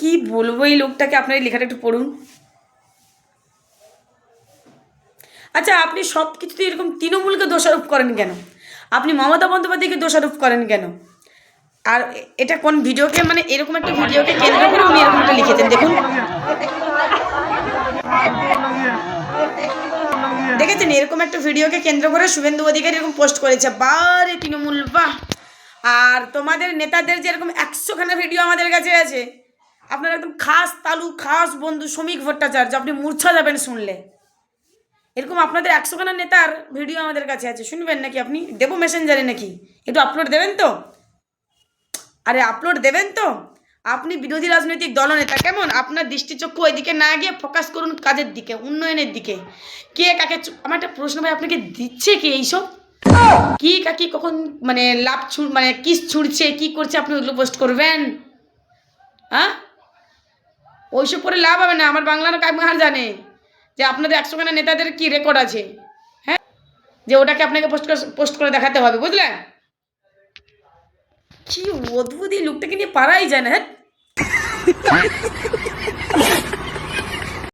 কি বলবো এই লোকটাকে, আপনার এই লেখাটা একটু পড়ুন। আচ্ছা, আপনি সব কিছুতে এরকম তৃণমূলকে দোষারোপ করেন কেন? আপনি মমতা বন্দ্যোপাধ্যায়কে দোষারোপ করেন কেন? আর এটা কোন ভিডিওকে, মানে এরকম একটা ভিডিওকে কেন্দ্র করে উনি এরকম একটা লিখেছেন, দেখুন। দেখেছেন, এরকম একটা ভিডিওকে কেন্দ্র করে শুভেন্দু অধিকারী এরকম পোস্ট করেছে, বারে তৃণমূল বাহ। আর তোমাদের নেতাদের যে এরকম 100খানা ভিডিও আমাদের কাছে আছে। আপনার একদম খাস তালু, খাস বন্ধু শ্রমিক ভট্টাচার্য, আপনি মূর্ছা যাবেন শুনলে। এরকম আপনাদের 100খানা নেতার ভিডিও আমাদের কাছে আছে, শুনবেন নাকি আপনি? দেবো মেসেঞ্জারে নাকি? একটু আপলোড দেবেন তো? আরে আপলোড দেবেন তো? আপনি বিরোধী রাজনৈতিক দলনেতা, কেমন আপনার দৃষ্টিচক্ষু ওইদিকে না গিয়ে ফোকাস করুন কাজের দিকে, উন্নয়নের দিকে। কে কাকে, আমার একটা প্রশ্ন ভাই, আপনাকে দিচ্ছে কি এইসব? কি কাকি কখন মানে লাভ মানে কিস ছুড়ছে, কি করছে, আপনি ওইগুলো পোস্ট করবেন? হ্যাঁ, ওইসব করে লাভ হবে না। আমার বাংলার কাকমাহার জানে যে আপনাদের 100খানা নেতাদের কি রেকর্ড আছে, হ্যাঁ, যে ওটাকে আপনাকে পোস্ট করে দেখাতে হবে, বুঝলেন? কি অদ্ভুত, এই লোকটাকে নিয়ে পারাই যায় না। হ্যাঁ।